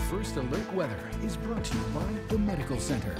First Alert Weather is brought to you by the Medical Center.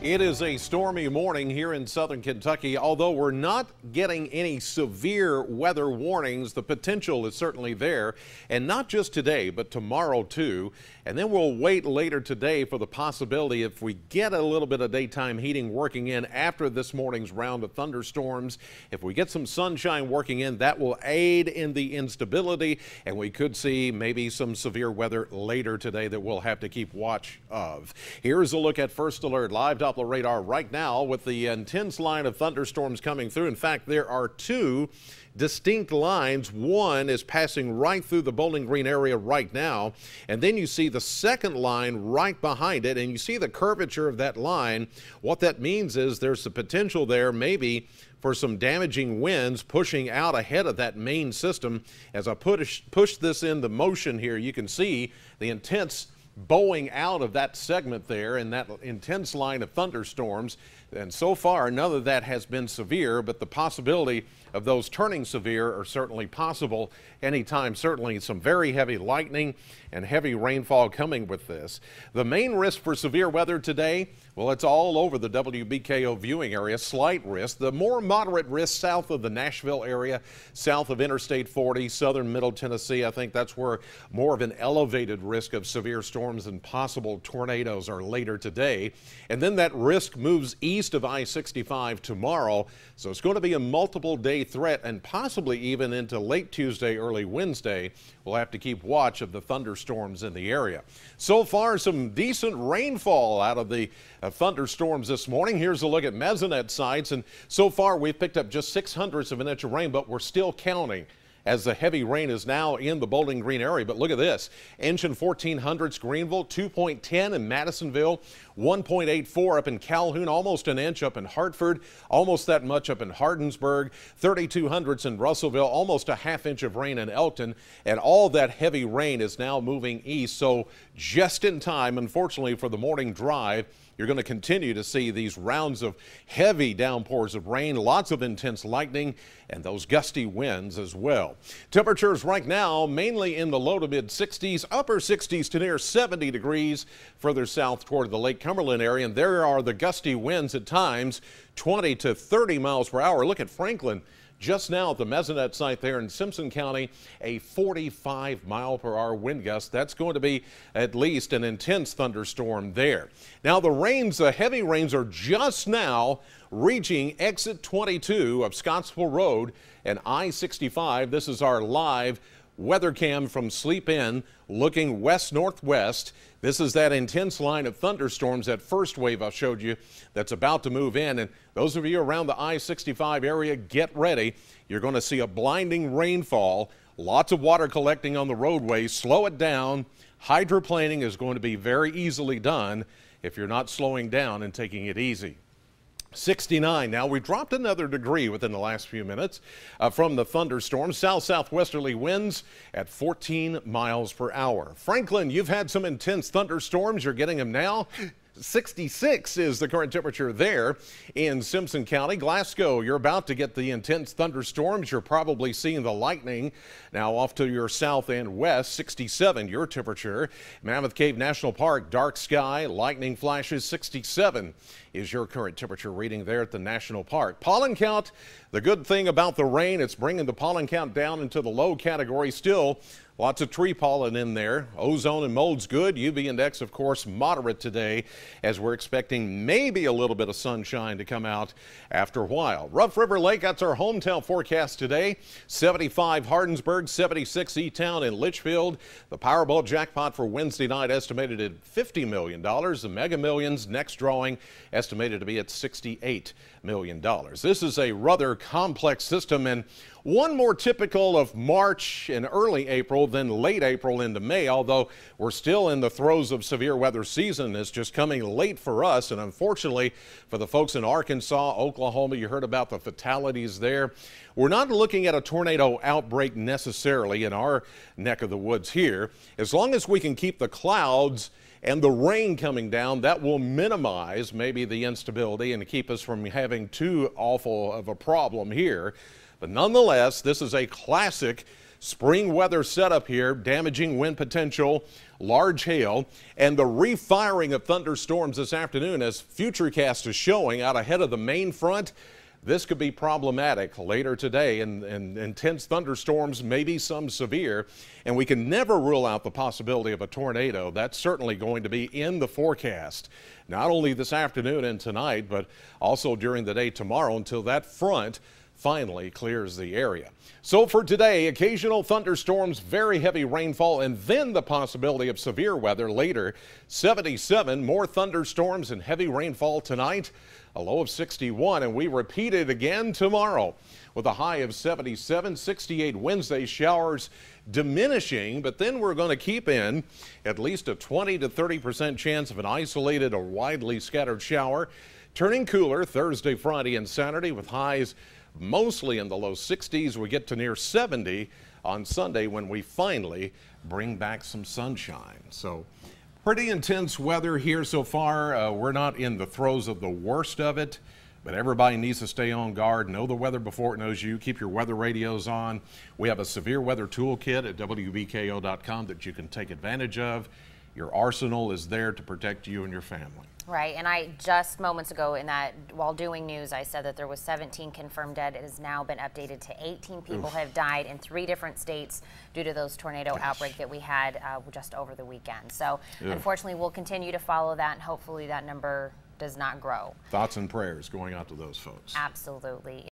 It is a stormy morning here in southern Kentucky. Although we're not getting any severe weather warnings, the potential is certainly there. And not just today, but tomorrow too. And then we'll wait later today for the possibility, if we get a little bit of daytime heating working in after this morning's round of thunderstorms, if we get some sunshine working in, that will aid in the instability. And we could see maybe some severe weather later today that we'll have to keep watch of. Here's a look at First Alert live Doppler radar right now with the intense line of thunderstorms coming through. In fact, there are two distinct lines. One is passing right through the Bowling Green area right now, and then you see the second line right behind it, and you see the curvature of that line. What that means is there's the potential there maybe for some damaging winds pushing out ahead of that main system. As I push this into motion here, you can see the intense bowing out of that segment there and that intense line of thunderstorms. And so far, none of that has been severe, but the possibility of those turning severe are certainly possible anytime. Certainly some very heavy lightning and heavy rainfall coming with this. The main risk for severe weather today, well, it's all over the WBKO viewing area. Slight risk. The more moderate risk south of the Nashville area, south of Interstate 40, southern Middle Tennessee. I think that's where more of an elevated risk of severe storms and possible tornadoes are later today. And then that risk moves east of I-65 tomorrow. So it's going to be a multiple day threat and possibly even into late Tuesday, early Wednesday. We'll have to keep watch of the thunderstorms in the area. So far, some decent rainfall out of the thunderstorms this morning. Here's a look at mesonet sites, and so far we've picked up just 0.06 of an inch of rain, but we're still counting as the heavy rain is now in the Bowling Green area. But look at this. Inch in 1400s Greenville, 2.10 in Madisonville, 1.84 up in Calhoun, almost an inch up in Hartford, almost that much up in Hardinsburg, 3200s in Russellville, almost a half inch of rain in Elkton, and all that heavy rain is now moving east. So just in time, unfortunately, for the morning drive. You're going to continue to see these rounds of heavy downpours of rain, lots of intense lightning, and those gusty winds as well. Temperatures right now mainly in the low to mid 60s, upper 60s to near 70 degrees further south toward the Lake Cumberland area. And there are the gusty winds at times, 20 to 30 miles per hour. Look at Franklin. Just now at the Mesonet site there in Simpson County, a 45-mile-per-hour wind gust. That's going to be at least an intense thunderstorm there. Now the rains, the heavy rains are just now reaching exit 22 of Scottsville Road and I-65. This is our live weather cam from Sleep Inn looking west-northwest. This is that intense line of thunderstorms, that first wave I showed you that's about to move in. And those of you around the I-65 area, get ready. You're going to see a blinding rainfall, lots of water collecting on the roadways. Slow it down. Hydroplaning is going to be very easily done if you're not slowing down and taking it easy. 69 now. We dropped another degree within the last few minutes from the thunderstorm. South-southwesterly winds at 14 miles per hour. Franklin, you've had some intense thunderstorms. You're getting them now. 66 is the current temperature there in Simpson County. Glasgow, you're about to get the intense thunderstorms. You're probably seeing the lightning now off to your south and west. 67 your temperature. Mammoth Cave National Park, dark sky, lightning flashes. 67 is your current temperature reading there at the national park. Pollen count, the good thing about the rain, it's bringing the pollen count down into the low category. Still lots of tree pollen in there. Ozone and mold's good. UV index, of course, moderate today, as we're expecting maybe a little bit of sunshine to come out after a while. Rough River Lake, that's our hometown forecast today. 75 Hardinsburg, 76 E-Town and Litchfield. The Powerball jackpot for Wednesday night estimated at $50 million. The Mega Millions next drawing estimated to be at $68 million. This is a rather complex system, and one more typical of March and early April than late April into May, although we're still in the throes of severe weather season. It's just coming late for us, and unfortunately for the folks in Arkansas, Oklahoma, you heard about the fatalities there. We're not looking at a tornado outbreak necessarily in our neck of the woods here. As long as we can keep the clouds and the rain coming down, that will minimize maybe the instability and keep us from having too awful of a problem here. But nonetheless, this is a classic Spring weather setup here, damaging wind potential, large hail, and the refiring of thunderstorms this afternoon as Futurecast is showing out ahead of the main front. This could be problematic later today, and intense thunderstorms, maybe some severe, and we can never rule out the possibility of a tornado. That's certainly going to be in the forecast, not only this afternoon and tonight, but also during the day tomorrow until that front finally clears the area. So for today, occasional thunderstorms, very heavy rainfall, and then the possibility of severe weather later. 77, more thunderstorms and heavy rainfall tonight, a low of 61, and we repeat it again tomorrow with a high of 77, 68 Wednesday, showers diminishing, but then we're going to keep in at least a 20 to 30% chance of an isolated or widely scattered shower. Turning cooler Thursday, Friday, and Saturday with highs mostly in the low 60s. We get to near 70 on Sunday when we finally bring back some sunshine. So pretty intense weather here so far. We're not in the throes of the worst of it, but everybody needs to stay on guard. Know the weather before it knows you. Keep your weather radios on. We have a severe weather toolkit at WBKO.com that you can take advantage of. Your arsenal is there to protect you and your family. Right, and I just moments ago while doing news, I said that there was 17 confirmed dead. It has now been updated to 18 people have died in 3 different states due to those tornado outbreak that we had just over the weekend. So unfortunately, we'll continue to follow that, and hopefully that number does not grow. Thoughts and prayers going out to those folks. Absolutely.